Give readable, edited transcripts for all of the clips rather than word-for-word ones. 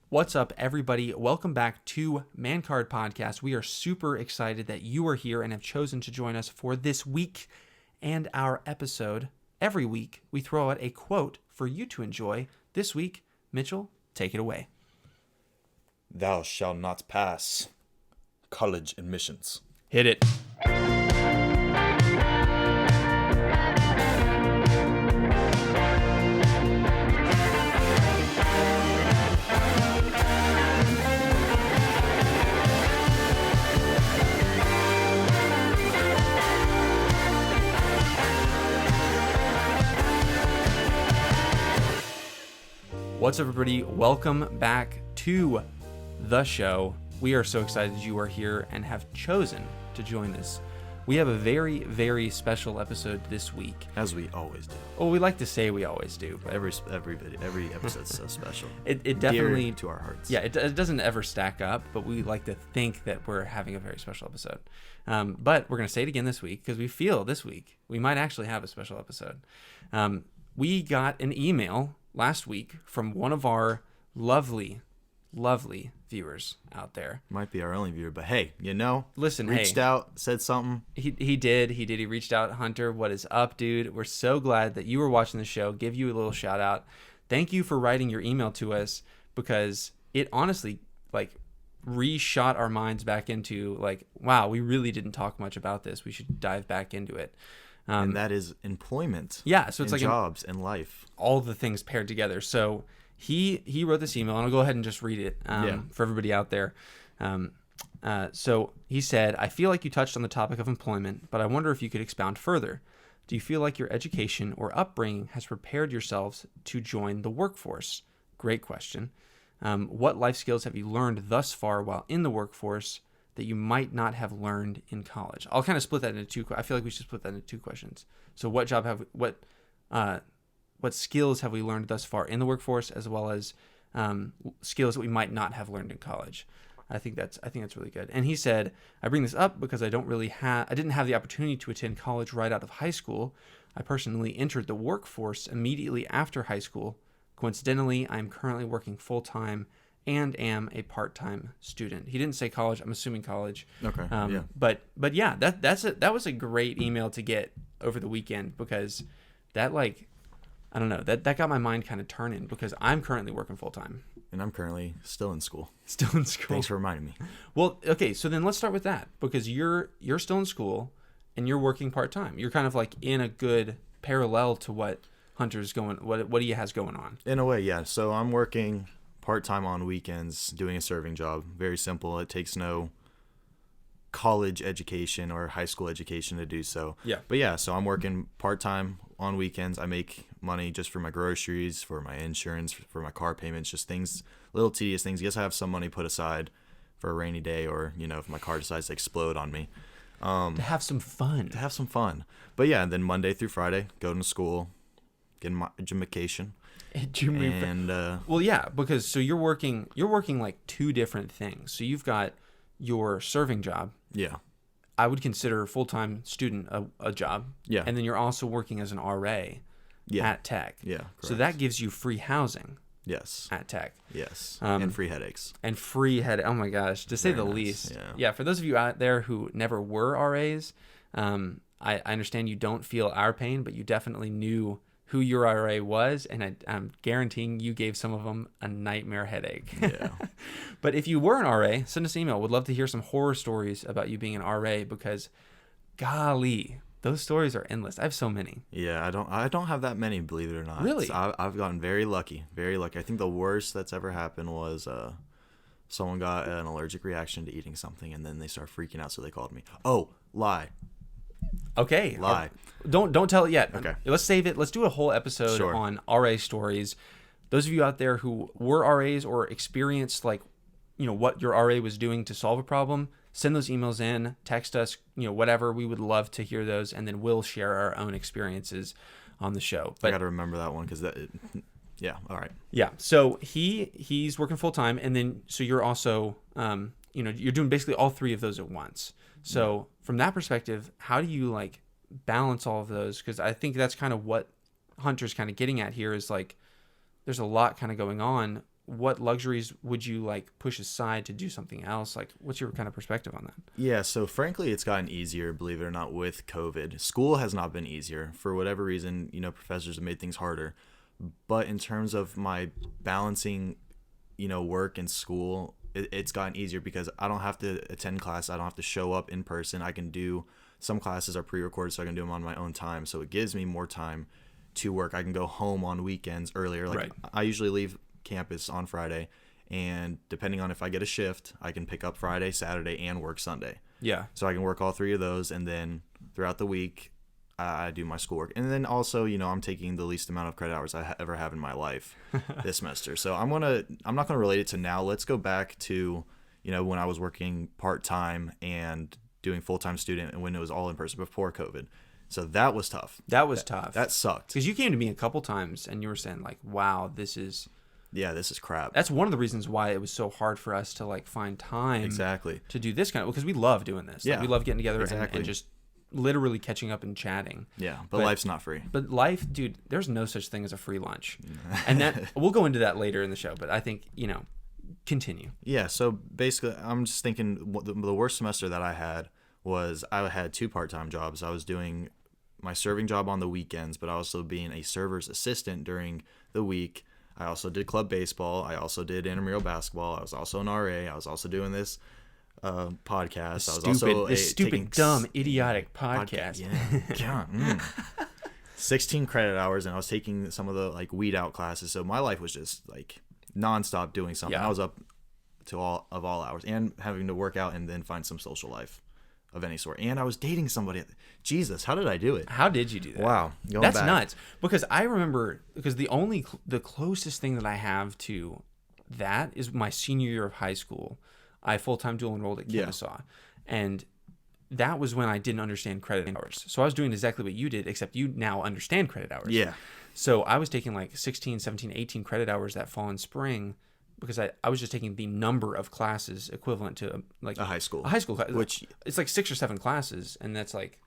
What's up, everybody? Welcome back to Man Card Podcast. We are super excited that you are here and have chosen to join us for this week and our episode. Every week, we throw out a quote for you to enjoy. This week, Mitchell, take it away. Thou shalt not pass college admissions. Hit it. What's up, everybody? Welcome back to the show. We are so excited you are here and have chosen to join us. We have a very, very special episode this week. As we always do. Well, we like to say we always do. But every episode's so special. It definitely... Dear to our hearts. Yeah, it doesn't ever stack up, but we like to think that we're having a very special episode. But we're going to say it again this week because we feel this week we might actually have a special episode. We got an email last week from one of our lovely viewers out there. Might be our only viewer, but hey, listen, reached out, said something. He did. He reached out. Hunter, what is up, dude? We're so glad that you were watching the show. Give you a little shout out. Thank you for writing your email to us because it honestly reshot our minds back into wow, we really didn't talk much about this. We should dive back into it. And that is employment. Yeah, so it's like jobs and life. All the things paired together. So he wrote this email, and I'll go ahead and just read it for everybody out there. So he said, I feel like you touched on the topic of employment, but I wonder if you could expound further. Do you feel like your education or upbringing has prepared yourselves to join the workforce? Great question. What life skills have you learned thus far while in the workforce that you might not have learned in college? I'll kind of split that into two. I feel like we should split that into two questions. So what skills have we learned thus far in the workforce, as well as skills that we might not have learned in college? I think that's really good. And he said, I bring this up because I didn't have the opportunity to attend college right out of high school. I personally entered the workforce immediately after high school. Coincidentally, I'm currently working full-time and am a part-time student. He didn't say college. I'm assuming college. Okay. Yeah. But yeah, that was a great email to get over the weekend because that I don't know, that got my mind kind of turning because I'm currently working full-time. And I'm currently still in school. Thanks for reminding me. Well, okay, so then let's start with that because you're still in school and you're working part-time. You're kind of in a good parallel to what Hunter's what he has going on. In a way, yeah. So I'm working part-time on weekends, doing a serving job. Very simple. It takes no college education or high school education to do so. Yeah. But yeah, so I'm working part-time on weekends. I make money just for my groceries, for my insurance, for my car payments, just things, little tedious things. Yes, I have some money put aside for a rainy day or, if my car decides to explode on me. To have some fun. But yeah, then Monday through Friday, going to school, getting my education. And well, yeah, because so you're working two different things. So you've got your serving job. Yeah. I would consider a full-time student a job. Yeah. And then you're also working as an RA at Tech. Yeah. Correct. So that gives you free housing. Yes. At Tech. Yes. And free headaches. Oh my gosh, to say the least. Yeah. For those of you out there who never were RAs, I understand you don't feel our pain, but you definitely knew who your RA was, and I'm guaranteeing you gave some of them a nightmare headache. Yeah. But if you were an RA, send us an email. We'd love to hear some horror stories about you being an RA because, golly, those stories are endless. I have so many. Yeah, I don't have that many, believe it or not. Really? I've gotten very lucky. I think the worst that's ever happened was someone got an allergic reaction to eating something, and then they started freaking out, so they called me. Oh, lie. Okay. Lie. Don't tell it yet. Okay. Let's save it. Let's do a whole episode on RA stories. Those of you out there who were RAs or experienced what your RA was doing to solve a problem, send those emails in, text us, whatever. We would love to hear those, and then we'll share our own experiences on the show. But I got to remember that one because yeah. All right. Yeah. So he's working full time, and then so you're also you're doing basically all three of those at once. So from that perspective, how do you balance all of those? Because I think that's kind of what Hunter's kind of getting at here is there's a lot kind of going on what luxuries would you like push aside to do something else? Like, what's your kind of perspective on that? Yeah, so frankly, it's gotten easier, believe it or not, with COVID. School has not been easier. For whatever reason, professors have made things harder. But in terms of my balancing, work and school, it's gotten easier because I don't have to attend class. I don't have to show up in person. I can do, some classes are pre-recorded, so I can do them on my own time. So it gives me more time to work. I can go home on weekends earlier. Like, I usually leave campus on Friday, and depending on if I get a shift, I can pick up Friday, Saturday, and work Sunday. Yeah. So I can work all three of those, and then throughout the week, I do my schoolwork. And then also, I'm taking the least amount of credit hours I ever have in my life this semester. So I'm not gonna relate it to now. Let's go back to, when I was working part-time and doing full-time student, and when it was all in person before COVID. So that was tough. Tough. That sucked. Because you came to me a couple times and you were saying like, wow, this is crap. That's one of the reasons why it was so hard for us to like find time to do this kind of, because we love doing this. Like, we love getting together and just literally catching up and chatting. Yeah, but life's not free. But life, dude, there's no such thing as a free lunch. And that we'll go into that later in the show, but I think, continue. Yeah, so basically I'm just thinking the worst semester that I had was I had 2 part-time jobs. I was doing my serving job on the weekends, but also being a server's assistant during the week. I also did club baseball. I also did intramural basketball. I was also an RA. I was also doing this podcast. I was also stupid, dumb, idiotic podcast. Yeah. 16 credit hours, and I was taking some of the like weed out classes. So my life was just like nonstop doing something. I was up to all hours and having to work out and then find some social life of any sort. And I was dating somebody. Jesus, how did I do it? How did you do that? Wow. That's nuts. Because I remember, because the closest thing that I have to that is my senior year of high school. I full-time dual enrolled at Kennesaw. And that was when I didn't understand credit hours. So I was doing exactly what you did, except you now understand credit hours. Yeah. So I was taking like 16, 17, 18 credit hours that fall in spring, because I was just taking the number of classes equivalent to like a high school class, which it's like 6 or 7 classes. And that's like,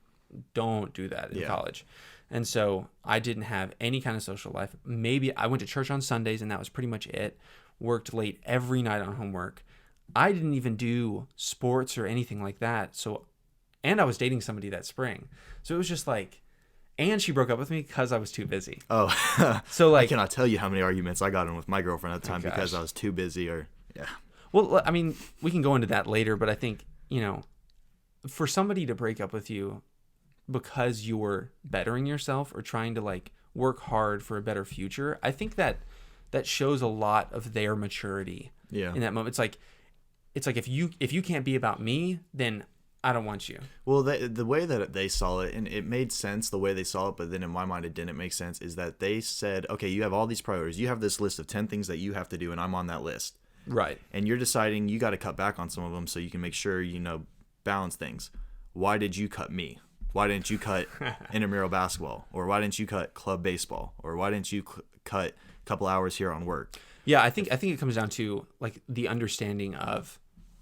don't do that in college. And so I didn't have any kind of social life. Maybe I went to church on Sundays and that was pretty much it. Worked late every night on homework. I didn't even do sports or anything like that. So, and I was dating somebody that spring. So it was just like, and she broke up with me because I was too busy. Oh, so like, I cannot tell you how many arguments I got in with my girlfriend at the time because I was too busy Well, I mean, we can go into that later, but I think, for somebody to break up with you because you were bettering yourself or trying to like work hard for a better future, I think that shows a lot of their maturity in that moment. It's like if you can't be about me, then I don't want you. Well, the way that they saw it, and it made sense the way they saw it, but then in my mind it didn't make sense, is that they said, okay, you have all these priorities. You have this list of 10 things that you have to do, and I'm on that list. Right. And you're deciding you got to cut back on some of them so you can make sure, balance things. Why did you cut me? Why didn't you cut intramural basketball? Or why didn't you cut club baseball? Or why didn't you cut a couple hours here on work? Yeah, I think it comes down to like the understanding of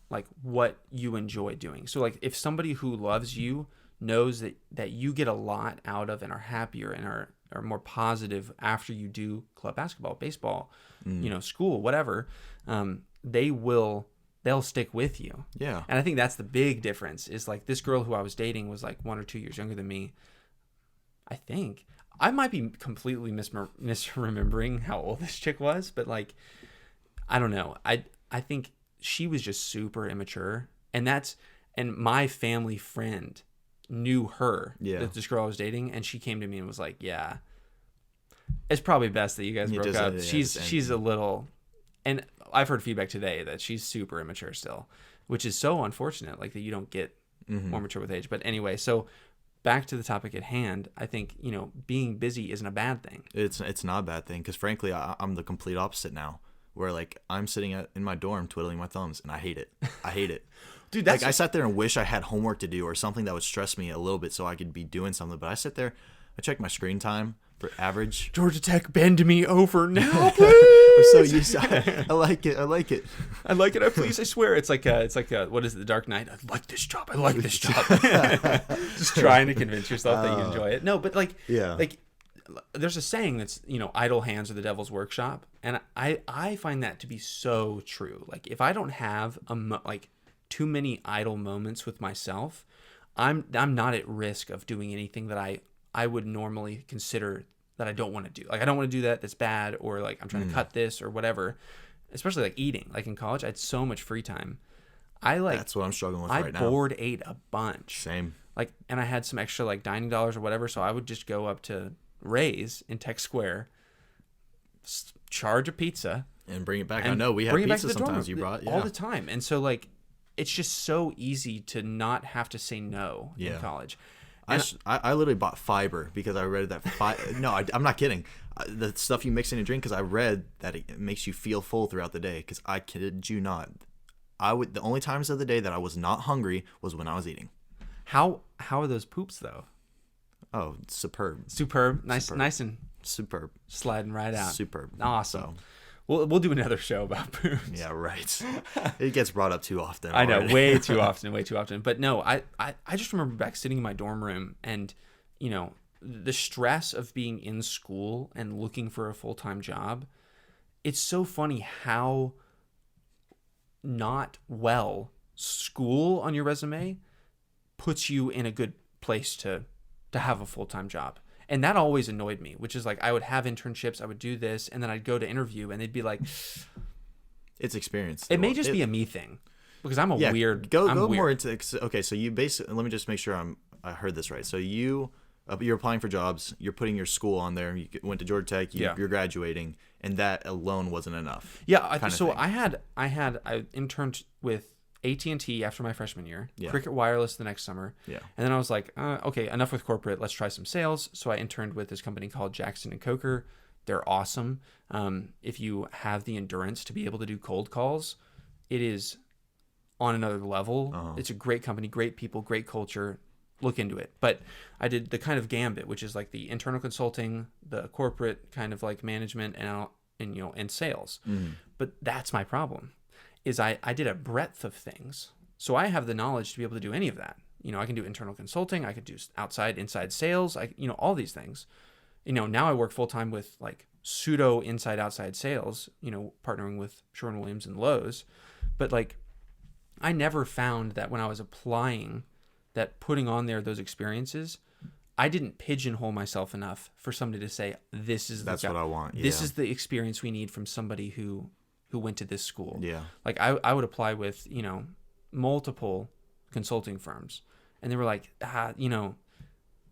like what you enjoy doing. So like if somebody who loves you knows that you get a lot out of and are happier and are more positive after you do club basketball, baseball, school, whatever, they'll stick with you. Yeah. And I think that's the big difference is like this girl who I was dating was like 1 or 2 years younger than me. I think I might be completely misremembering how old this chick was, but like, I don't know. I think she was just super immature, and my family friend knew her, this girl I was dating, and she came to me and was like, yeah, it's probably best that you guys broke up. She's a little, and I've heard feedback today that she's super immature still, which is so unfortunate, like that you don't get more mature with age. But anyway, so back to the topic at hand, I think, being busy isn't a bad thing. It's not a bad thing, because frankly, I'm the complete opposite now. Where like I'm sitting in my dorm twiddling my thumbs, and I hate it. Dude, that's like I sat there and wish I had homework to do or something that would stress me a little bit so I could be doing something. But I sit there, I check my screen time for average. Georgia Tech, bend me over now, please. I'm so used to I like it. Please, I swear. It's like what is it, The Dark Knight? I like this job. Just trying to convince yourself that you enjoy it. No, but like there's a saying that's, idle hands are the devil's workshop. And I find that to be so true. Like if I don't have like too many idle moments with myself, I'm not at risk of doing anything that I would normally consider that I don't want to do. Like I don't want to do that. That's bad. Or like I'm trying to cut this or whatever, especially like eating. Like in college, I had so much free time. That's what I'm struggling with right now. I board ate a bunch. Same. Like, and I had some extra like dining dollars or whatever, so I would just go up to Ray's in Tech Square, charge a pizza, and bring it back. I know we had pizza sometimes. You brought all the time, and so like it's just so easy to not have to say no in college. I literally bought fiber because I read that. No, I'm not kidding. The stuff you mix in a drink, because I read that it makes you feel full throughout the day. Because I kid you not, the only times of the day that I was not hungry was when I was eating. How are those poops though? Oh, superb. Nice and superb. Sliding right out. Superb. Awesome. So. We'll do another show about poops. Yeah, right. It gets brought up too often. I know, way too often. But no, I just remember back sitting in my dorm room and, the stress of being in school and looking for a full-time job. It's so funny how not well school on your resume puts you in a good place to have a full-time job. And that always annoyed me, which is like I would have internships, I would do this, and then I'd go to interview and they'd be like, it's experience. It may just be a me thing because I'm weird. Go more into, okay, so you basically, let me just make sure I heard this right. So you're applying for jobs, you're putting your school on there, you went to Georgia Tech, you're graduating, and that alone wasn't enough. Yeah, so I interned with AT&T after my freshman year, Cricket Wireless the next summer, and then I was like, okay, enough with corporate, let's try some sales. So I interned with this company called Jackson & Coker. They're awesome. If you have the endurance to be able to do cold calls, it is on another level. It's a great company, great people, great culture. Look into it. But I did the kind of gambit, which is like the internal consulting, the corporate kind of like management, and sales. But that's my problem. Is I did a breadth of things. So I have the knowledge to be able to do any of that. I can do internal consulting. I could do inside sales. All these things. Now I work full time with like pseudo outside sales, partnering with Sherwin-Williams and Lowe's. But like, I never found that when I was applying, that putting on there those experiences, I didn't pigeonhole myself enough for somebody to say, that's what I want. Yeah. This is the experience we need from somebody who went to this school. Yeah. Like I would apply with, multiple consulting firms, and they were like,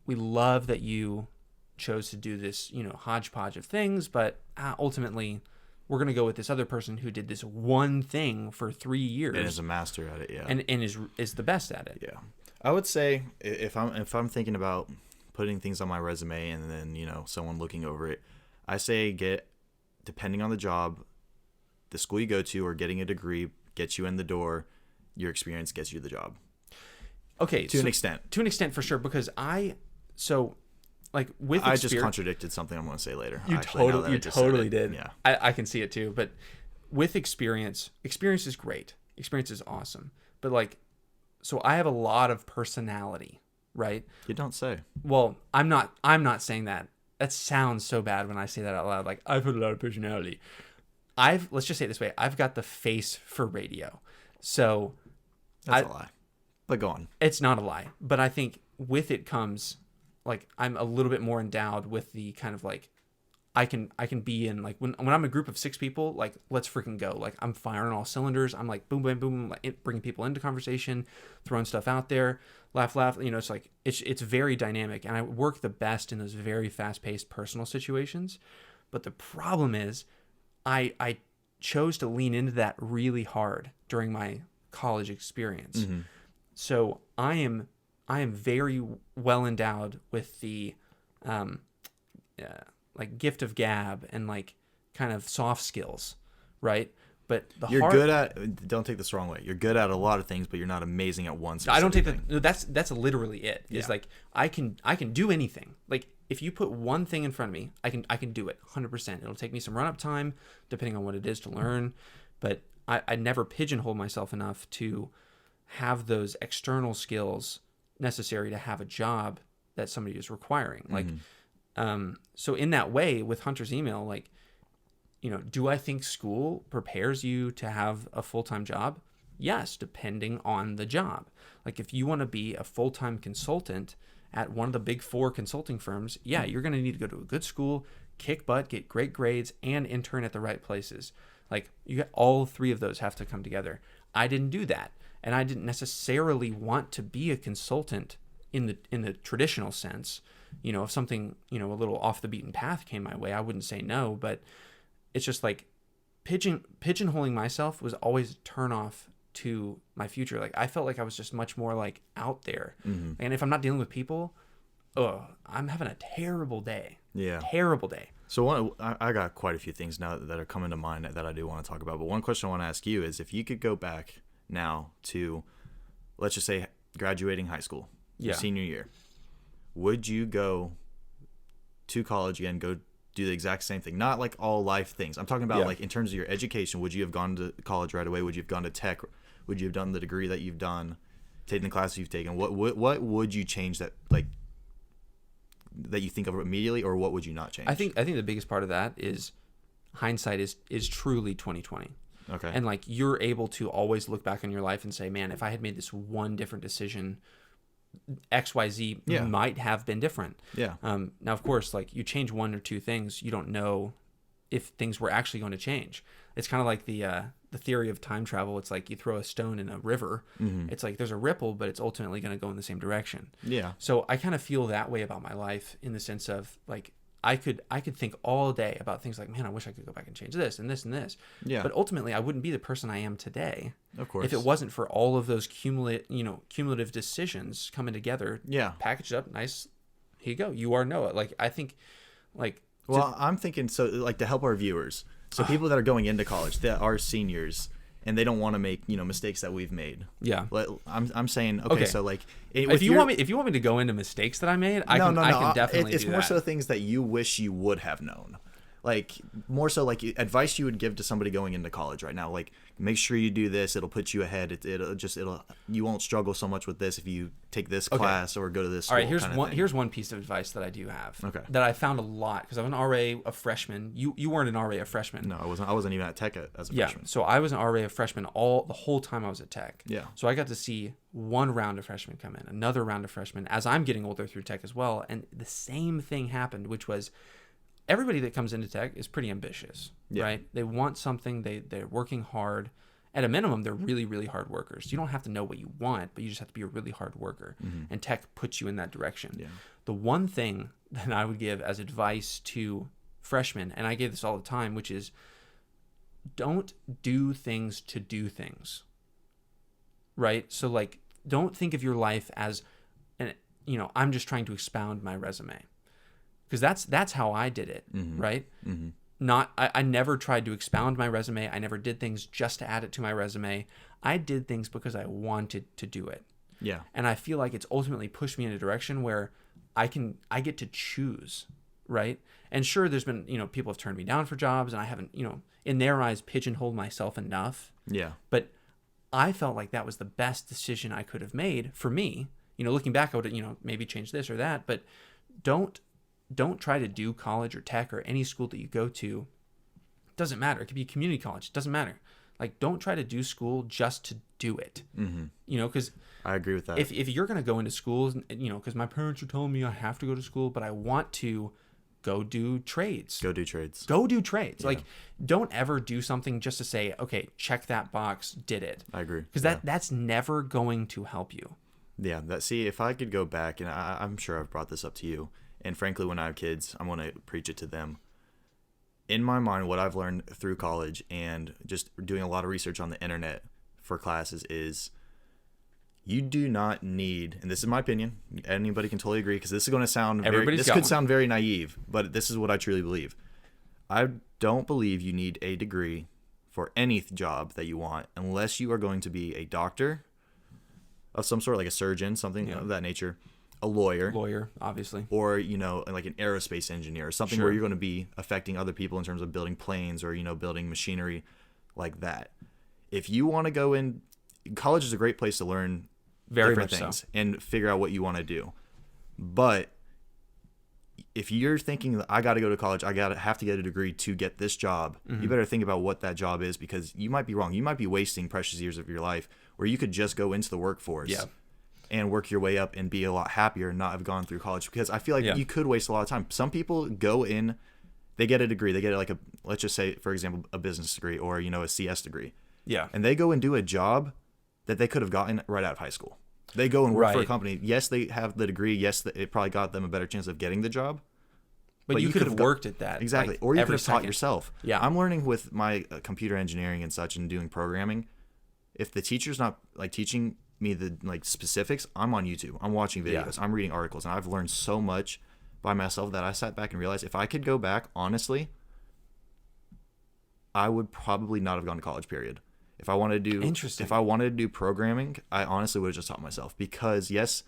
we love that you chose to do this, hodgepodge of things, but ultimately we're going to go with this other person who did this one thing for 3 years. And is a master at it. Yeah. And is the best at it. Yeah. I would say if I'm thinking about putting things on my resume and then, someone looking over it, I say depending on the job, the school you go to or getting a degree gets you in the door. Your experience gets you the job. Okay. To an extent. To an extent, for sure. Because I just contradicted something I'm going to say later. You totally did. Yeah. I can see it too. But with experience is great. Experience is awesome. But so I have a lot of personality, right? You don't say. Well, I'm not saying that. That sounds so bad when I say that out loud. Like, I've had a lot of personality. Let's just say it this way. I've got the face for radio. So that's a lie. But go on. It's not a lie. But I think with it comes, like, I'm a little bit more endowed with the kind of like, I can be in, like, when I'm a group of 6 people, like, let's freaking go. Like, I'm firing all cylinders. I'm like, boom, boom, boom, like, bringing people into conversation, throwing stuff out there, laugh. It's like, it's very dynamic. And I work the best in those very fast-paced personal situations. But the problem is, I chose to lean into that really hard during my college experience. Mm-hmm. So I am very well endowed with the like gift of gab and like kind of soft skills, right? But you're good at, don't take this the wrong way, you're good at a lot of things, but you're not amazing at one specific thing. That's literally it. It's like I can do anything. Like, if you put one thing in front of me, I can do it 100%. It'll take me some run-up time, depending on what it is, to learn. But I never pigeonhole myself enough to have those external skills necessary to have a job that somebody is requiring. Like, So in that way, with Hunter's email, like, do I think school prepares you to have a full-time job? Yes, depending on the job. Like if you want to be a full-time consultant at one of the big 4 consulting firms, yeah, you're going to need to go to a good school, kick butt, get great grades, and intern at the right places. Like you got all 3 of those have to come together. I didn't do that. And I didn't necessarily want to be a consultant in the traditional sense. If something, a little off the beaten path came my way, I wouldn't say no, but it's just like pigeonholing myself was always a turn off to my future. Like I felt like I was just much more like out there. Mm-hmm. And if I'm not dealing with people, I'm having a terrible day. Yeah. Terrible day. So I got quite a few things now that are coming to mind that I do want to talk about. But one question I want to ask you is if you could go back now to, let's just say, graduating high school, your senior year, would you go to college again, go do the exact same thing? Not like all life things. I'm talking about like in terms of your education. Would you have gone to college right away? Would you have gone to tech? Would you have done the degree that you've done, taken the classes you've taken? What would you change that you think of immediately, or what would you not change? I think the biggest part of that is hindsight is truly 2020. Okay. And like you're able to always look back on your life and say, man, if I had made this one different decision, XYZ might have been different. Yeah. Now, of course, like you change 1 or 2 things, you don't know if things were actually going to change. It's kind of like the theory of time travel. It's like you throw a stone in a river. Mm-hmm. It's like there's a ripple, but it's ultimately going to go in the same direction. Yeah. So I kind of feel that way about my life in the sense of like I could think all day about things like, man, I wish I could go back and change this and this and this. Yeah. But ultimately, I wouldn't be the person I am today. Of course. If it wasn't for all of those cumulative decisions coming together. Yeah. Packaged up, nice. Here you go. You are Noah. Like I think, like. Well, I'm thinking so like to help our viewers. So people that are going into college that are seniors and they don't want to make mistakes that we've made. Yeah. I'm saying okay. So like if you want me to go into mistakes that I made, I can definitely. It's do more that. so things that you wish you would have known. Like more so like advice you would give to somebody going into college right now. Like make sure you do this. It'll put you ahead. You won't struggle so much with this if you take this class or go to this school. All right, here's one piece of advice that I do have. Okay. That I found a lot because I was an RA, a freshman. You weren't an RA, a freshman. No, I wasn't. I wasn't even at Tech as a freshman. So I was an RA, a freshman the whole time I was at Tech. Yeah. So I got to see one round of freshmen come in, another round of freshmen as I'm getting older through Tech as well, and the same thing happened, which was. Everybody that comes into Tech is pretty ambitious, right? They want something. They're working hard. At a minimum, they're really, really hard workers. You don't have to know what you want, but you just have to be a really hard worker. Mm-hmm. And Tech puts you in that direction. Yeah. The one thing that I would give as advice to freshmen, and I give this all the time, which is don't do things to do things, right? So like, don't think of your life as, I'm just trying to expound my resume. Because that's how I did it, right? Mm-hmm. I never tried to expound my resume. I never did things just to add it to my resume. I did things because I wanted to do it. Yeah. And I feel like it's ultimately pushed me in a direction where I get to choose, right? And sure, there's been, people have turned me down for jobs and I haven't, in their eyes, pigeonholed myself enough. Yeah. But I felt like that was the best decision I could have made for me. Looking back, I would, maybe change this or that, but don't try to do college or tech or any school that you go to. It doesn't matter. It could be a community college. It doesn't matter. Like, don't try to do school just to do it. Mm-hmm. Because I agree with that. If you're going to go into schools, because my parents are telling me I have to go to school, but I want to go do trades. Go do trades. Yeah. Like, don't ever do something just to say, okay, check that box, did it. I agree. Because that's never going to help you. Yeah. If I could go back, and I'm sure I've brought this up to you, and frankly, when I have kids, I'm going to preach it to them. In my mind, what I've learned through college and just doing a lot of research on the internet for classes is you do not need, and this is my opinion, anybody can totally agree, because this is going to sound sound very naive, but this is what I truly believe. I don't believe you need a degree for any job that you want unless you are going to be a doctor of some sort, like a surgeon, something of that nature. A lawyer, obviously, or like an aerospace engineer, or something where you're going to be affecting other people in terms of building planes or building machinery like that. If you want to go in, college is a great place to learn different things and figure out what you want to do. But if you're thinking that I got to go to college, have to get a degree to get this job, you better think about what that job is, because you might be wrong. You might be wasting precious years of your life where you could just go into the workforce and work your way up and be a lot happier and not have gone through college, because I feel like you could waste a lot of time. Some people go in, they get a degree, they get like let's just say, for example, a business degree or, a CS degree. Yeah. And they go and do a job that they could have gotten right out of high school. They go and work for a company. Yes, they have the degree. Yes, it probably got them a better chance of getting the job. But you could have worked at that. Exactly. Like, or you could have taught yourself. Yeah. I'm learning with my computer engineering and such and doing programming. If the teacher's not like teaching me the like specifics, I'm on YouTube. I'm watching videos. I'm reading articles. And I've learned so much by myself that I sat back and realized if I could go back, honestly, I would probably not have gone to college, period. If I wanted to do programming, I honestly would have just taught myself, because yes,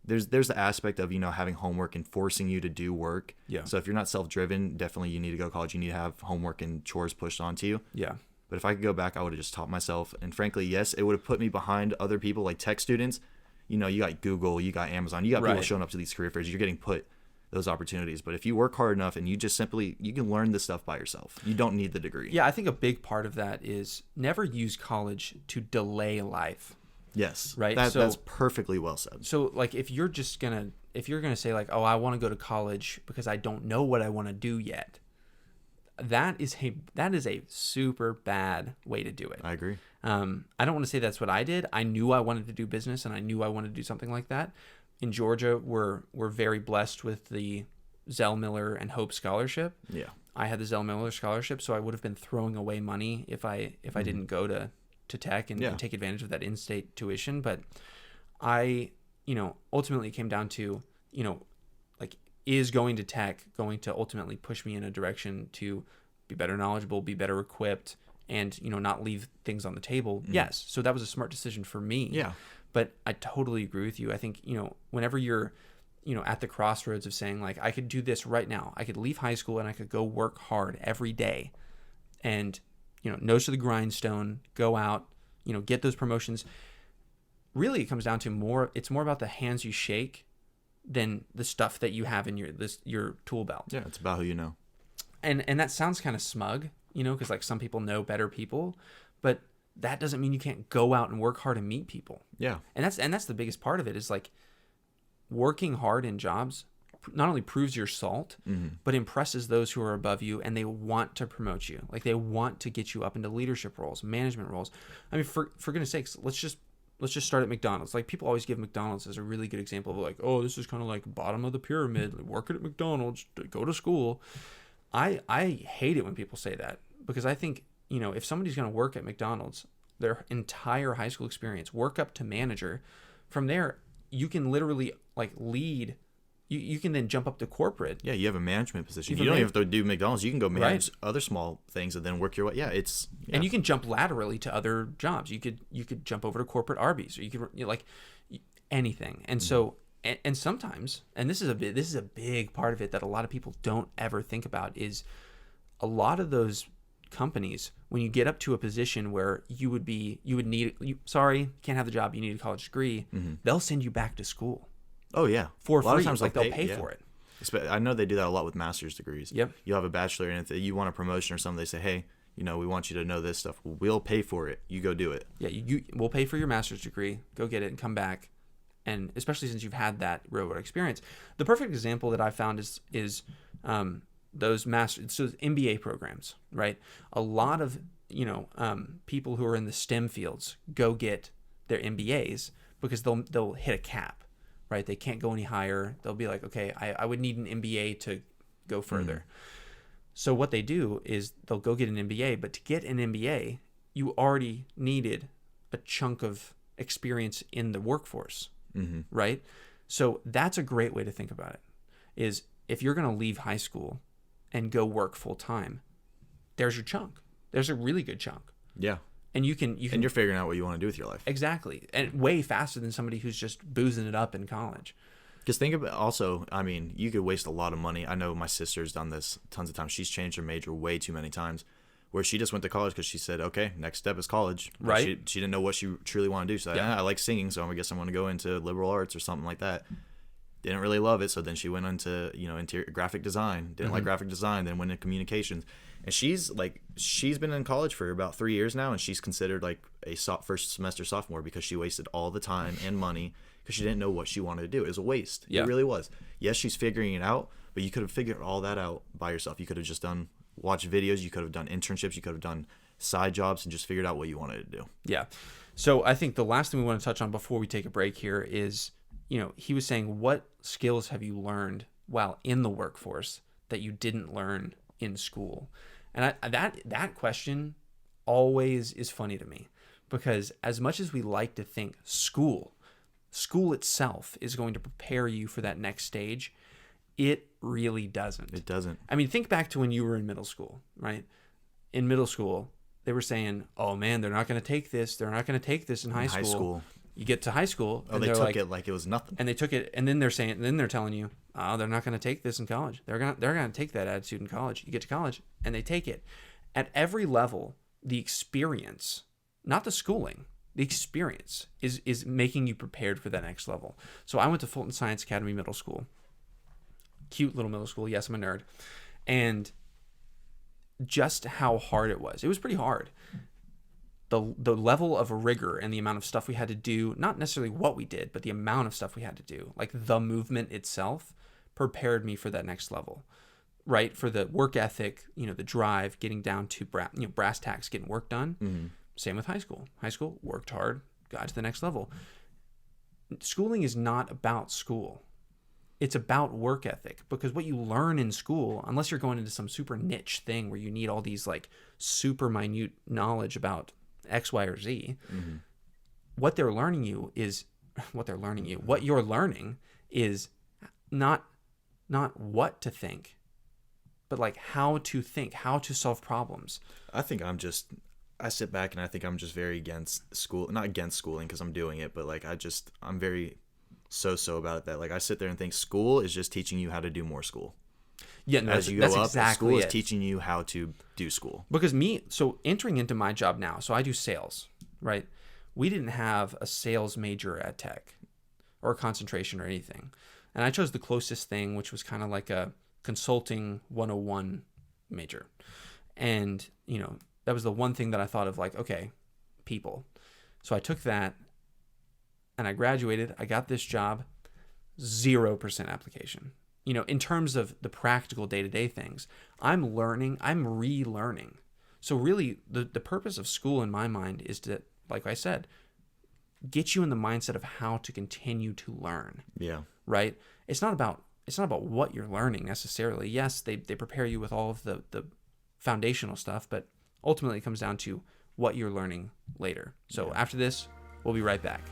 there's the aspect of, having homework and forcing you to do work. Yeah. So if you're not self-driven, definitely you need to go to college. You need to have homework and chores pushed onto you. Yeah. But if I could go back, I would have just taught myself. And frankly, yes, it would have put me behind other people like tech students. You got Google, you got Amazon, you got people showing up to these career fairs. You're getting put those opportunities. But if you work hard enough and you just you can learn this stuff by yourself. You don't need the degree. Yeah, I think a big part of that is never use college to delay life. Yes. Right. That's perfectly well said. So like if you're gonna say like, oh, I want to go to college because I don't know what I want to do yet, that is a super bad way to do it. I agree. I don't want to say that's what I did. I knew I wanted to do business and I knew I wanted to do something like that. In Georgia, we're very blessed with the Zell Miller and Hope Scholarship. Yeah. I had the Zell Miller Scholarship, so I would have been throwing away money if I didn't go to tech and take advantage of that in-state tuition. But I, ultimately came down to, like, is going to tech going to ultimately push me in a direction to be better knowledgeable, be better equipped, and, not leave things on the table? Yes. So that was a smart decision for me. Yeah. But I totally agree with you. I think, whenever you're, at the crossroads of saying, like, I could do this right now. I could leave high school and I could go work hard every day and, nose to the grindstone, go out, get those promotions. Really, it comes down to it's more about the hands you shake than the stuff that you have in your tool belt. Yeah, it's about who you know. And that sounds kind of smug, because like some people know better people, but that doesn't mean you can't go out and work hard and meet people. Yeah. And that's the biggest part of it, is like working hard in jobs not only proves your salt, but impresses those who are above you, and they want to promote you. Like they want to get you up into leadership roles, management roles. I mean, for goodness sakes, let's just start at McDonald's. Like people always give McDonald's as a really good example of like, oh, this is kind of like bottom of the pyramid, like, work at McDonald's, go to school. I hate it when people say that, because I think, if somebody's going to work at McDonald's, their entire high school experience, work up to manager, from there, you can literally like lead. You can then jump up to corporate. Yeah, you have a management position. You don't even have to do McDonald's. You can go manage other small things and then work your way. Yeah, and you can jump laterally to other jobs. You could jump over to corporate Arby's, or you could like anything. And so and sometimes, and this is a big part of it that a lot of people don't ever think about, is a lot of those companies, when you get up to a position where can't have the job, you need a college degree, they'll send you back to school. Oh yeah, for a lot free. Of times like they'll pay for it. I know they do that a lot with master's degrees. Yep. You have a bachelor, and if you want a promotion or something, they say, hey, we want you to know this stuff. We'll pay for it. You go do it. Yeah, we'll pay for your master's degree. Go get it and come back. And especially since you've had that real world experience, the perfect example that I found is those MBA programs, right? A lot of people who are in the STEM fields go get their MBAs because they'll hit a cap, right? They can't go any higher. They'll be like, okay, I would need an MBA to go further. So what they do is they'll go get an MBA, but to get an MBA, you already needed a chunk of experience in the workforce, right? So that's a great way to think about it, is if you're going to leave high school and go work full time, there's your chunk. There's a really good chunk. Yeah. And you can and you're figuring out what you want to do with your life. Exactly. And way faster than somebody who's just boozing it up in college. Because think about also, I mean, you could waste a lot of money. I know my sister's done this tons of times. She's changed her major way too many times, where she just went to college because she said, okay, next step is college. But right. She didn't know what she truly wanted to do. So I like singing, so I guess I'm going to go into liberal arts or something like that. didn't really love it. So then she went into, interior graphic design, didn't like graphic design, then went into communications. And she's been in college for about 3 years now, and she's considered like a first semester sophomore because she wasted all the time and money because she didn't know what she wanted to do. It was a waste. Yeah. It really was. Yes, she's figuring it out, but you could have figured all that out by yourself. You could have just watched videos. You could have done internships. You could have done side jobs and just figured out what you wanted to do. Yeah. So I think the last thing we want to touch on before we take a break here is, he was saying, what skills have you learned while in the workforce that you didn't learn in school? And that question always is funny to me, because as much as we like to think school itself is going to prepare you for that next stage, it really doesn't. It doesn't. I mean, think back to when you were in middle school, right? In middle school, they were saying, oh man, they're not going to take this. They're not going to take this in high school. You get to high school. Oh, they took it like it was nothing. And they took it, and then they're telling you, oh, they're not going to take this in college. They're going to take that attitude in college. You get to college, and they take it. At every level, the experience, not the schooling, the experience is making you prepared for that next level. So I went to Fulton Science Academy Middle School. Cute little middle school. Yes, I'm a nerd. And just how hard it was. It was pretty hard. The level of rigor and the amount of stuff we had to do, not necessarily what we did, but the amount of stuff we had to do, like the movement itself, prepared me for that next level, right? For the work ethic, the drive, getting down to brass tacks, getting work done. Mm-hmm. Same with high school. High school, worked hard, got to the next level. Schooling is not about school. It's about work ethic, because what you learn in school, unless you're going into some super niche thing where you need all these like super minute knowledge about X, Y, or Z, what you're learning is not what to think, but like how to think, how to solve problems. I sit back and I think I'm just very against school, not against schooling because I'm doing it, but like I'm very so about it, that like I sit there and think school is just teaching you how to do more school. Yeah, no, as you go up, school is teaching you how to do school. Because so entering into my job now, so I do sales, right? We didn't have a sales major at Tech or a concentration or anything. And I chose the closest thing, which was kind of like a consulting 101 major. And, that was the one thing that I thought of, like, okay, people. So I took that and I graduated. I got this job, 0% application. In terms of the practical day-to-day things, I'm relearning. So really, the purpose of school in my mind is to, like I said, get you in the mindset of how to continue to learn. Yeah. Right? It's not about what you're learning necessarily. Yes, they prepare you with all of the foundational stuff, but ultimately it comes down to what you're learning later. So after this, we'll be right back.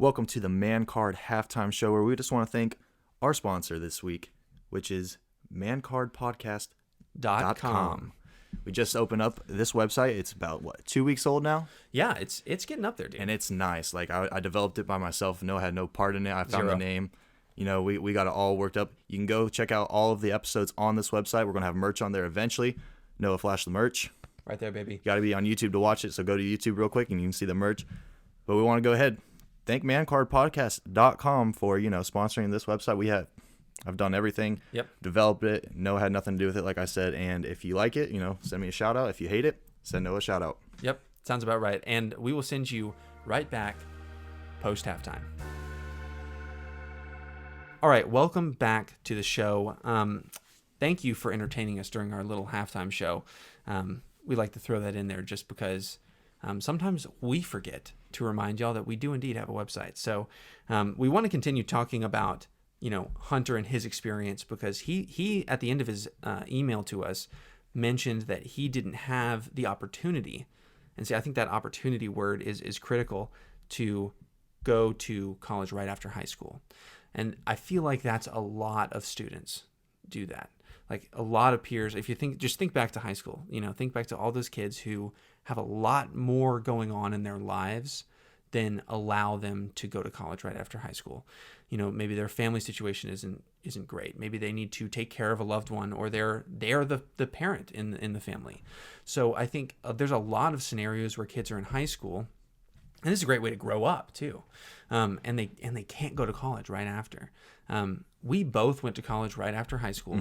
Welcome to the Man Card Halftime Show, where we just want to thank our sponsor this week, which is mancardpodcast.com. We just opened up this website. It's about 2 weeks old now? Yeah, it's getting up there, dude. And it's nice. Like I developed it by myself. I had no part in it. I found the name. We got it all worked up. You can go check out all of the episodes on this website. We're going to have merch on there eventually. Noah, flash the merch. Right there, baby. Got to be on YouTube to watch it, so go to YouTube real quick and you can see the merch. But we want to go ahead. Thank mancardpodcast.com for, sponsoring this website. I've done everything. Yep. Developed it. Noah had nothing to do with it, like I said. And if you like it, send me a shout out. If you hate it, send Noah a shout out. Yep. Sounds about right. And we will send you right back post halftime. All right. Welcome back to the show. Thank you for entertaining us during our little halftime show. We like to throw that in there just because sometimes we forget to remind y'all that we do indeed have a website. So we want to continue talking about, Hunter and his experience, because he at the end of his email to us mentioned that he didn't have the opportunity. And see, I think that opportunity word is critical to go to college right after high school. And I feel like that's a lot of students do that. Like a lot of peers, if you think back to high school, think back to all those kids who have a lot more going on in their lives than allow them to go to college right after high school. Maybe their family situation isn't great. Maybe they need to take care of a loved one, or they're the parent in the family. So I think there's a lot of scenarios where kids are in high school And this is a great way to grow up too. And they can't go to college right after. We both went to college right after high school.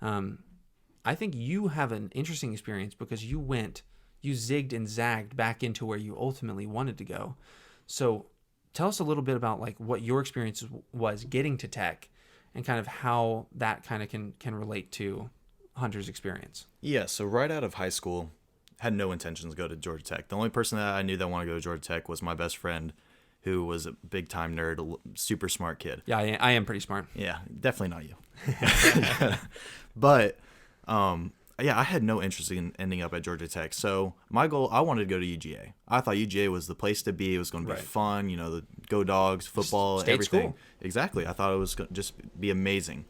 I think you have an interesting experience because you zigged and zagged back into where you ultimately wanted to go. So tell us a little bit about like what your experience was getting to tech and kind of how that kind of can relate to Hunter's experience. Yeah, so right out of high school, had no intentions to go to Georgia Tech. The only person that I knew that wanted to go to Georgia Tech was my best friend, who was a big time nerd, super smart kid. Yeah, I am pretty smart. Yeah, definitely not you. But yeah, I had no interest in ending up at Georgia Tech. So my goal, I wanted to go to UGA. I thought UGA was the place to be. It was going to be fun, you know, the Go Dogs, football, State everything. School. Exactly. I thought it was going to just be amazing.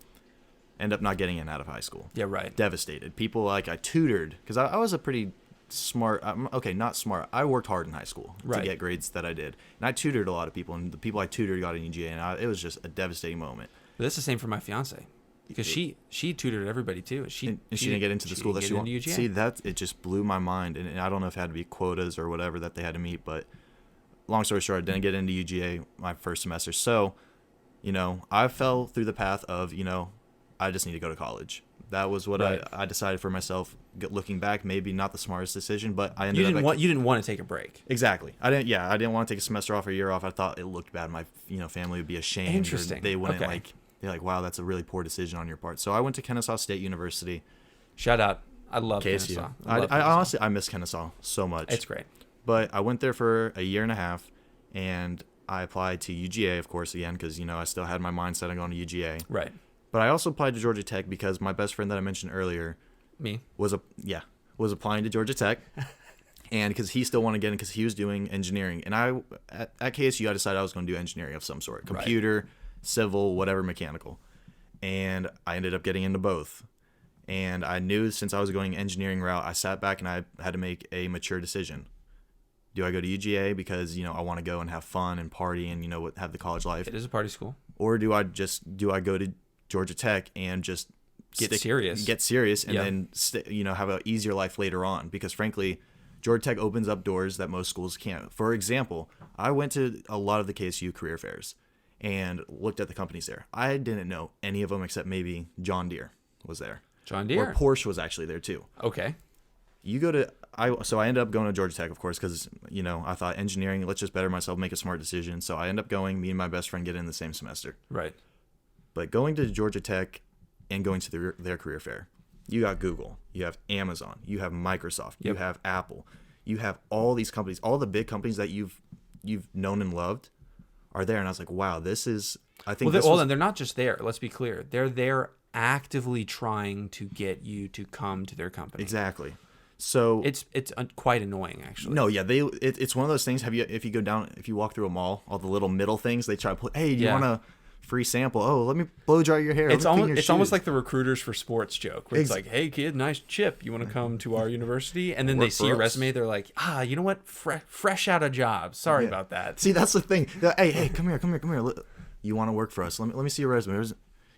End up not getting in out of high school. Yeah, right. Devastated. People like I tutored because I was a pretty smart. Okay, not smart. I worked hard in high school to get grades that I did, and I tutored a lot of people. And the people I tutored got in UGA, and it was just a devastating moment. But that's the same for my fiance because she tutored everybody too. She didn't get into the school that she wanted. UGA. See, it just blew my mind, and I don't know if it had to be quotas or whatever that they had to meet, but long story short, I didn't get into UGA my first semester. So, you know, I fell through the path of, you know, I just need to go to college. That was what I decided for myself. Looking back, maybe not the smartest decision, but I ended up. You didn't want to take a break. Exactly. I didn't want to take a semester off or a year off. I thought it looked bad. My family would be ashamed. Interesting. They wouldn't they're like, wow, that's a really poor decision on your part. So I went to Kennesaw State University. Shout out. I love KSU. Kennesaw. I honestly, I miss Kennesaw so much. It's great. But I went there for a year and a half, and I applied to UGA, of course, again, because, you know, I still had my mindset on going to UGA. Right. But I also applied to Georgia Tech because my best friend that I mentioned earlier was applying to Georgia Tech, and because he still wanted to get in because he was doing engineering. And at KSU, I decided I was going to do engineering of some sort, computer, civil, whatever, mechanical. And I ended up getting into both. And I knew since I was going engineering route, I sat back and I had to make a mature decision. Do I go to UGA because, you know, I want to go and have fun and party and, you know, have the college life? It is a party school. Or do I go to Georgia Tech and just get serious and then have an easier life later on? Because frankly, Georgia Tech opens up doors that most schools can't. For example, I went to a lot of the KSU career fairs and looked at the companies there. I didn't know any of them except maybe John Deere was there. John Deere. Or Porsche was actually there too. Okay. So I ended up going to Georgia Tech, of course, because, you know, I thought engineering, let's just better myself, make a smart decision. So I ended up going, me and my best friend get in the same semester. Right. But going to Georgia Tech and going to their career fair, you got Google, you have Amazon, you have Microsoft, you have Apple, you have all these companies, all the big companies that you've known and loved are there. And I was like, wow, this is, I think and they're not just there. Let's be clear. They're there actively trying to get you to come to their company. Exactly. So it's quite annoying, actually. No, yeah, it's one of those things. If you walk through a mall, all the little middle things they try to put. Hey, do you want a free sample? Oh, let me blow dry your hair. It's almost like the recruiters for sports joke, where it's like, hey kid, nice chip. You want to come to our university? And then they see your resume, they're like, you know what? Fresh out of job. Sorry about that. See, that's the thing. Hey, come here. You want to work for us? Let me see your resume.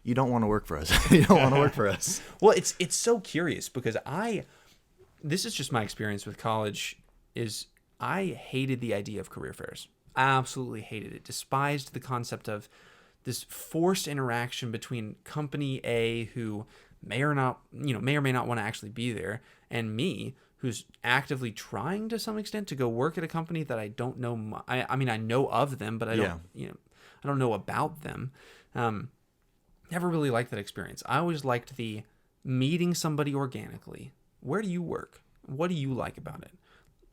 You don't want to work for us. You don't want to work for us. Well, it's so curious because this is just my experience with college, is I hated the idea of career fairs. I absolutely hated it. Despised the concept of this forced interaction between company A, who may or may not want to actually be there, and me, who's actively trying to some extent to go work at a company that I don't know. I mean, I know of them, but I don't know about them. Never really liked that experience. I always liked the meeting somebody organically. Where do you work? What do you like about it?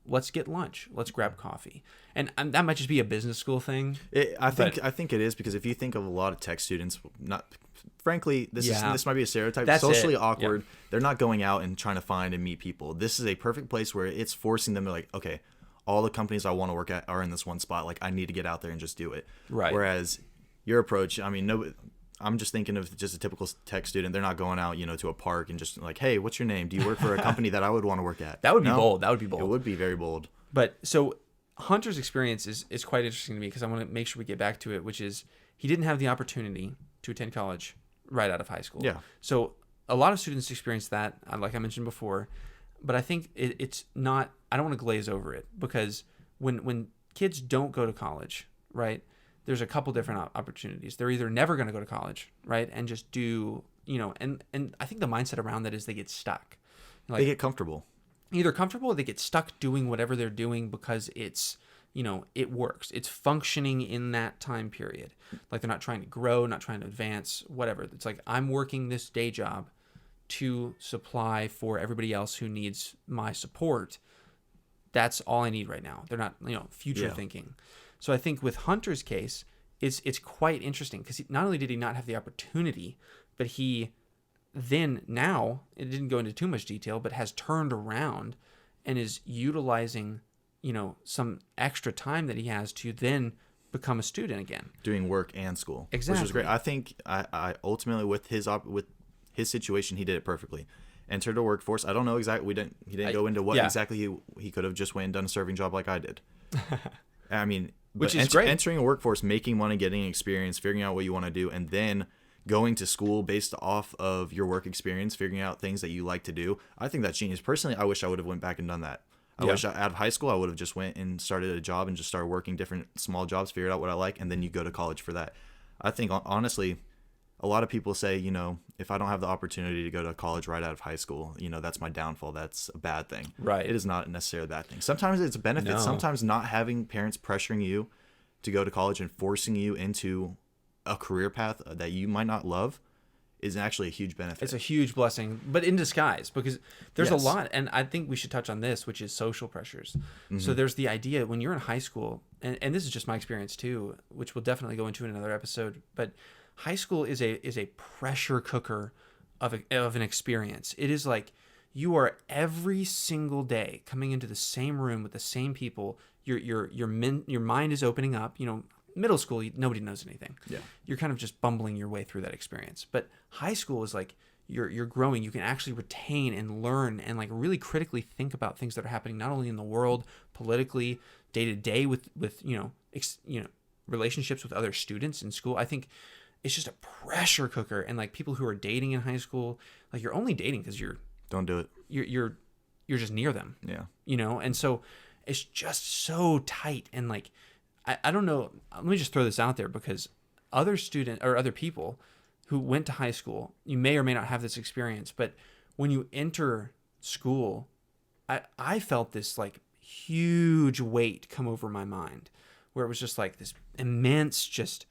Let's get lunch. Let's grab coffee. And that might just be a business school thing. I think it is, because if you think of a lot of tech students, this might be a stereotype. That's socially it. awkward. Yeah. They're not going out and trying to find and meet people. This is a perfect place where it's forcing them to, like, okay, all the companies I want to work at are in this one spot. Like, I need to get out there and just do it. Right. Whereas your approach, I mean, I'm just thinking of just a typical tech student. They're not going out, to a park and just like, hey, what's your name? Do you work for a company that I would want to work at? That would be bold. That would be bold. It would be very bold. But so Hunter's experience is quite interesting to me, because I want to make sure we get back to it, which is he didn't have the opportunity to attend college right out of high school. Yeah. So a lot of students experience that, like I mentioned before, but I think it's not, I don't want to glaze over it, because when kids don't go to college, right? There's a couple different opportunities. They're either never going to go to college, right, and just do, and I think the mindset around that is they get stuck. Like, they get comfortable. Either comfortable or they get stuck doing whatever they're doing because it's, it works. It's functioning in that time period. Like they're not trying to grow, not trying to advance, whatever. It's like, I'm working this day job to supply for everybody else who needs my support. That's all I need right now. They're not, future thinking. So I think with Hunter's case, it's quite interesting because not only did he not have the opportunity, but he then now, it didn't go into too much detail, but has turned around and is utilizing, some extra time that he has to then become a student again. Doing work and school. Exactly. Which was great. I think I ultimately with his situation, he did it perfectly. Entered the workforce. I don't know exactly. He didn't go into what exactly he could have just went and done a serving job like I did. I mean, which is great. Entering a workforce, making money, getting experience, figuring out what you want to do, and then going to school based off of your work experience, figuring out things that you like to do. I think that's genius. Personally, I wish I would have went back and done that. I wish out of high school, I would have just went and started a job and just started working different small jobs, figured out what I like, and then you go to college for that. I think, honestly, a lot of people say, if I don't have the opportunity to go to college right out of high school, that's my downfall. That's a bad thing. Right. It is not necessarily a bad thing. Sometimes it's a benefit. No. Sometimes not having parents pressuring you to go to college and forcing you into a career path that you might not love is actually a huge benefit. It's a huge blessing, but in disguise, because there's a lot, and I think we should touch on this, which is social pressures. Mm-hmm. So there's the idea when you're in high school, and this is just my experience too, which we'll definitely go into in another episode, but high school is a pressure cooker of an experience. It is like you are every single day coming into the same room with the same people. Your mind is opening up. Middle school, nobody knows anything. Yeah. You're kind of just bumbling your way through that experience. But high school is like you're growing. You can actually retain and learn and like really critically think about things that are happening not only in the world, politically, day to day with relationships with other students in school. I think it's just a pressure cooker. And like people who are dating in high school, like you're only dating because don't do it. You're just near them. Yeah. And so it's just so tight and like. I don't know. Let me just throw this out there because other students or other people who went to high school, you may or may not have this experience, but when you enter school, I felt this like huge weight come over my mind where it was just like this immense just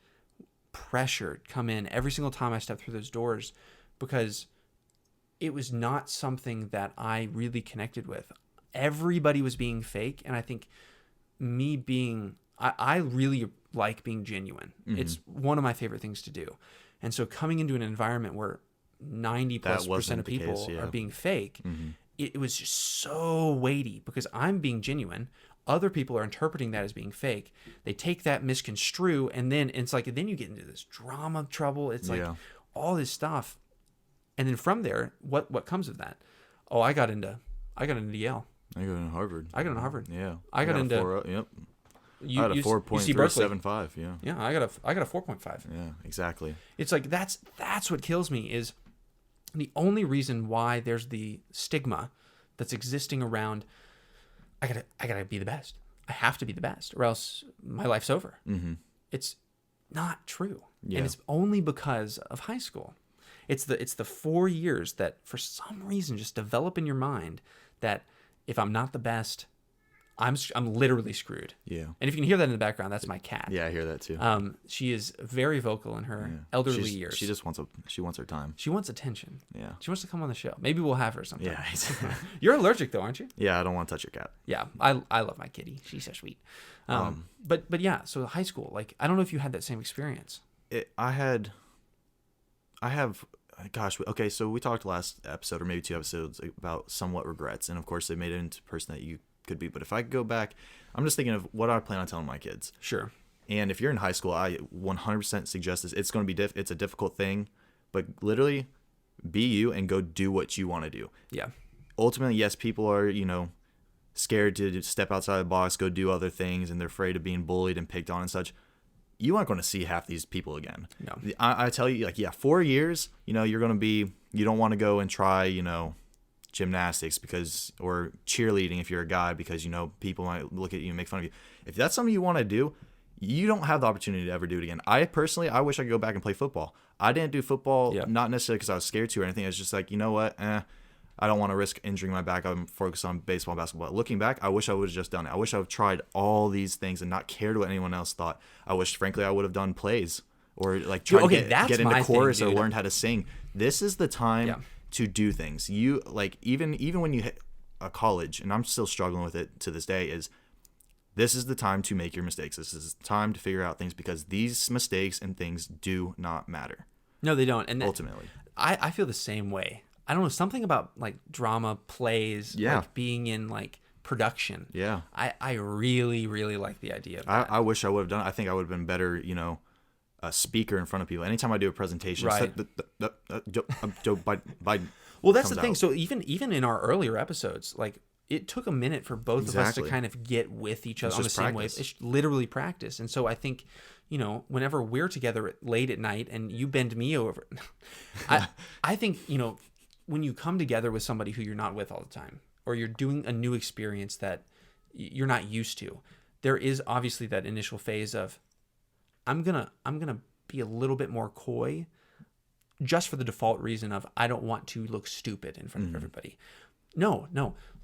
pressure come in every single time I stepped through those doors because it was not something that I really connected with. Everybody was being fake, and I think me being... I really like being genuine. Mm-hmm. It's one of my favorite things to do. And so coming into an environment where 90+% of people are being fake, mm-hmm. it was just so weighty because I'm being genuine. Other people are interpreting that as being fake. They take that, misconstrue, and then it's like, then you get into this drama trouble. It's like all this stuff. And then from there, what comes of that? Oh, I got into Yale. I got into Harvard. Yeah. I got into yep. I had a 4.375. Yeah. Yeah, I got a 4.5. Yeah, exactly. It's like that's what kills me is the only reason why there's the stigma that's existing around. I gotta be the best. I have to be the best, or else my life's over. Mm-hmm. It's not true, and it's only because of high school. It's the 4 years that for some reason just develop in your mind that if I'm not the best, I'm literally screwed. Yeah. And if you can hear that in the background, that's my cat. Yeah, I hear that too. She is very vocal in her elderly years. She just wants her time. She wants attention. Yeah. She wants to come on the show. Maybe we'll have her sometime. Yeah. You're allergic though, aren't you? Yeah, I don't want to touch your cat. Yeah. I love my kitty. She's so sweet. But yeah, so high school, like I don't know if you had that same experience. Okay, so we talked last episode or maybe 2 episodes about somewhat regrets, and of course they made it into the person that you could be. But if I could go back, I'm just thinking of what I plan on telling my kids. Sure. And if you're in high school, I 100% suggest this. It's going to be it's a difficult thing, but literally be you and go do what you want to do. Yeah. Ultimately, yes, people are, scared to step outside the box, go do other things, and they're afraid of being bullied and picked on and such. You aren't going to see half these people again. No. I tell you, 4 years, you're going to be, you don't want to go and try, gymnastics or cheerleading if you're a guy, because, you know, people might look at you and make fun of you. If that's something you want to do, you don't have the opportunity to ever do it again. I wish I could go back and play football. I didn't do football, not necessarily because I was scared to or anything. It's just like, you know what? I don't want to risk injuring my back. I'm focused on baseball, basketball. Looking back, I wish I would have just done it. I wish I would have tried all these things and not cared what anyone else thought. I wish, frankly, I would have done plays or like tried to get into chorus or learned how to sing. This is the time to do things. You like even when you hit a college, and I'm still struggling with it to this day, this is the time to make your mistakes. This is the time to figure out things, because these mistakes and things do not matter. No, they don't. And ultimately, I feel the same way. I don't know, something about like drama plays, like being in like production. Yeah. I really, really like the idea of that. I wish I would have done it. I think I would have been better, you know, a speaker in front of people. Anytime I do a presentation, well, that's the thing. Out. So even in our earlier episodes, like it took a minute for both of us to kind of get with each other on the same wave. It's literally practice. And so I think, you know, whenever we're together late at night and you bend me over, I think, you know, when you come together with somebody who you're not with all the time, or you're doing a new experience that you're not used to, there is obviously that initial phase of, I'm gonna be a little bit more coy, just for the default reason of I don't want to look stupid in front of everybody. No,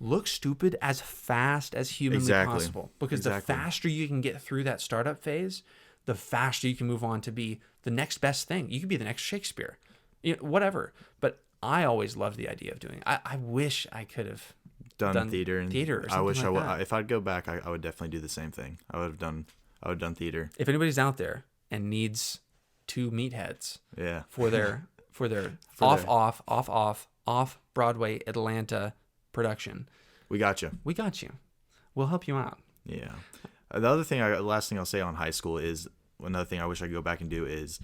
look stupid as fast as humanly possible, because the faster you can get through that startup phase, the faster you can move on to be the next best thing. You could be the next Shakespeare, you know, whatever. But I always loved the idea of doing. I wish I could have done theater. Or I wish I would. If I'd go back, I would definitely do the same thing. I would have done theater. If anybody's out there and needs two meatheads, for their off Broadway Atlanta production, we got you. We'll help you out. Yeah. The last thing I'll say on high school is, another thing I wish I could go back and do is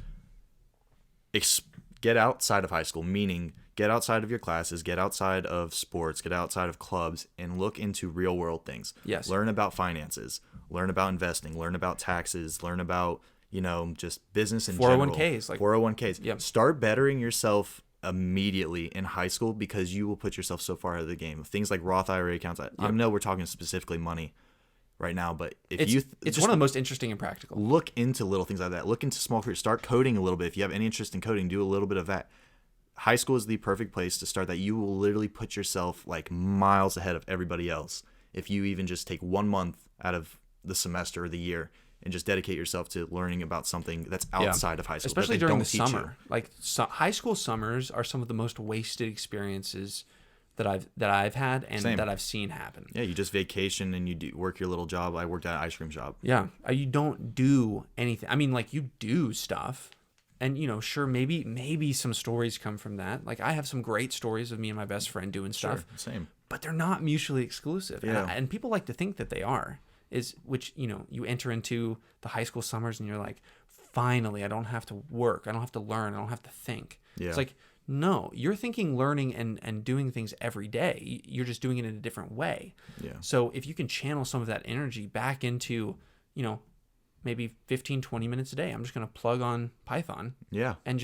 get outside of high school, meaning get outside of your classes, get outside of sports, get outside of clubs, and look into real world things. Yes. Learn about finances, learn about investing, learn about taxes, learn about, you know, just business in 401ks, general. 401ks. Yep. Start bettering yourself immediately in high school, because you will put yourself so far out of the game. Things like Roth IRA accounts. I know we're talking specifically money right now, but if it's one of the most interesting and practical. Look into little things like that. Look into small careers. Start coding a little bit. If you have any interest in coding, do a little bit of that. High school is the perfect place to start that. You will literally put yourself like miles ahead of everybody else if you even just take 1 month out of the semester or the year and just dedicate yourself to learning about something that's outside of high school. Especially during the summer. Like high school summers are some of the most wasted experiences that I've had and that I've seen happen. Yeah, you just vacation and you work your little job. I worked at an ice cream shop. Yeah, you don't do anything. I mean, like, you do stuff, and, you know, sure, maybe some stories come from that. Like, I have some great stories of me and my best friend doing stuff. Sure, same. But they're not mutually exclusive. Yeah. And people like to think that they are. Which, you know, you enter into the high school summers and you're like, finally, I don't have to work. I don't have to learn. I don't have to think. Yeah. It's like, no, you're thinking, learning and doing things every day. You're just doing it in a different way. Yeah. So if you can channel some of that energy back into, you know, maybe 15, 20 minutes a day, I'm just going to plug on Python. Yeah. And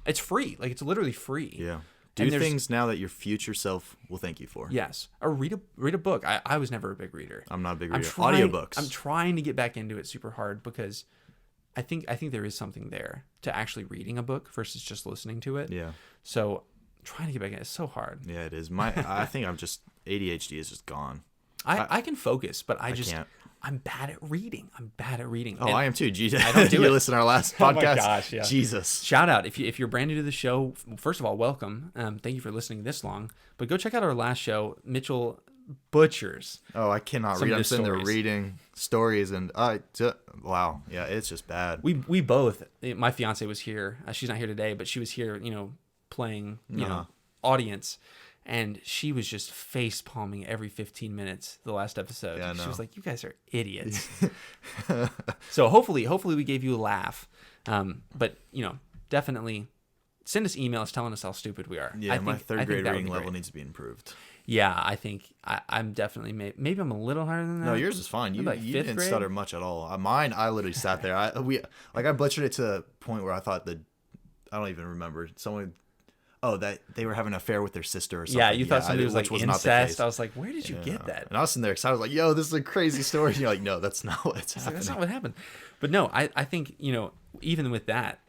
it's free. Like, it's literally free. Yeah. Do things now that your future self will thank you for. Yes. Or read a book. I was never a big reader. I'm not a big reader. Audiobooks. I'm trying to get back into it super hard, because I think there is something there to actually reading a book versus just listening to it. Yeah. So trying to get back in, it's so hard. Yeah, it is. I think ADHD is just gone. I can focus, but I can't. I'm bad at reading. Oh, I am too. Jesus. I don't do you it. listen to our last podcast? Oh my gosh, yeah. Jesus. Shout out. If you're brand new to the show, first of all, welcome. Thank you for listening this long. But go check out our last show. Mitchell butchers. Oh, I cannot read. I'm sitting there reading stories and wow. Yeah, it's just bad. We both, my fiance was here. She's not here today, but she was here, you know, playing, you know, audience. And she was just face palming every 15 minutes the last episode. Yeah, she was like, "You guys are idiots." So hopefully we gave you a laugh. But, you know, definitely send us emails telling us how stupid we are. Yeah, my third grade reading level needs to be improved. Yeah, I think I'm definitely maybe I'm a little higher than that. No, yours is fine. You didn't stutter much at all. Mine, I literally sat there. I butchered it to the point where I thought I don't even remember. oh, that they were having an affair with their sister or something. Yeah, you thought somebody was like not the incest. case. I was like, where did you get that? And I was sitting there excited. I was like, yo, this is a crazy story. And you're like, no, that's not what's happening. That's not what happened. But no, I think, even with that,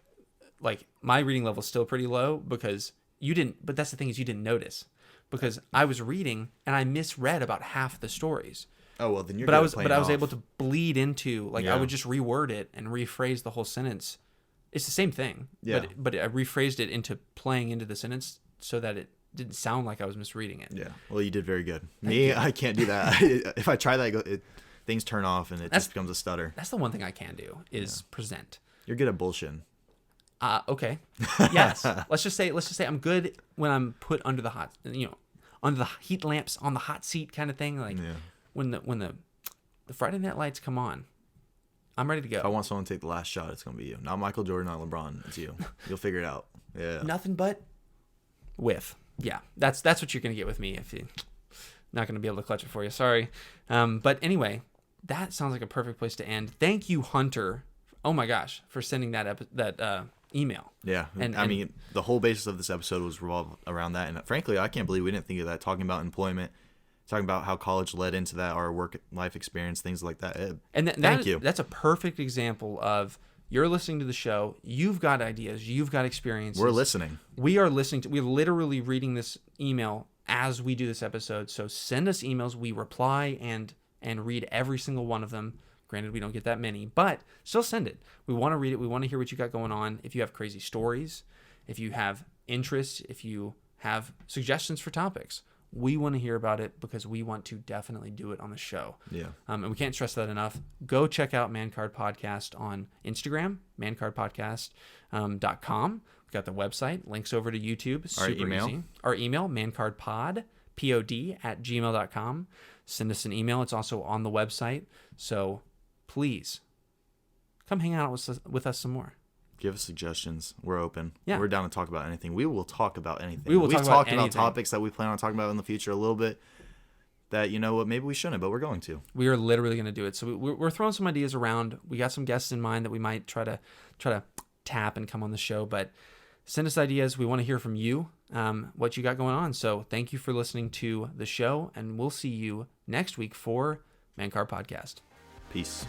like my reading level is still pretty low because you didn't, but that's the thing is you didn't notice because I was reading and I misread about half the stories. Oh, well, then you're But good I was able to bleed into, like, Yeah. I would just reword it and rephrase the whole sentence. It's the same thing. Yeah. But I rephrased it into playing into the sentence so that it didn't sound like I was misreading it. Yeah. Well, you did very good. Me, I can't do that. If I try that, things turn off and it just becomes a stutter. That's the one thing I can do is present. You're good at bullshitting. Okay. Yes. Let's just say I'm good when I'm put under the under the heat lamps on the hot seat kind of thing. Like when the Friday Night Lights come on, I'm ready to go. If I want someone to take the last shot, it's gonna be you. Not Michael Jordan, not LeBron. It's you. You'll figure it out. Yeah. Nothing but whiff. Yeah. That's what you're gonna get with me if you not gonna be able to clutch it for you. Sorry. But anyway, that sounds like a perfect place to end. Thank you, Hunter. Oh my gosh, for sending that email. Yeah. And I mean, the whole basis of this episode was revolved around that. And frankly, I can't believe we didn't think of that. Talking about employment, talking about how college led into that, our work life experience, things like that. Thank you. That's a perfect example of you're listening to the show. You've got ideas. You've got experiences. We're listening. We are listening to. We're literally reading this email as we do this episode. So send us emails. We reply and read every single one of them. Granted, we don't get that many, but still send it. We want to read it. We want to hear what you got going on. If you have crazy stories, if you have interests, if you have suggestions for topics, we want to hear about it because we want to definitely do it on the show. Yeah. And we can't stress that enough. Go check out Mancard Podcast on Instagram, mancardpodcast.com. We've got the website, links over to YouTube. Super easy. Our email, mancardpod, pod@gmail.com. Send us an email. It's also on the website. So please come hang out with us some more. Give us suggestions. We're open. Yeah. We're down to talk about anything. We will talk about anything. We've talked about topics that we plan on talking about in the future a little bit that, you know what, maybe we shouldn't, but we're going to. We are literally going to do it. So we're throwing some ideas around. We got some guests in mind that we might try to tap and come on the show, but send us ideas. We want to hear from you, what you got going on. So thank you for listening to the show, and we'll see you next week for Mancard Podcast. Peace.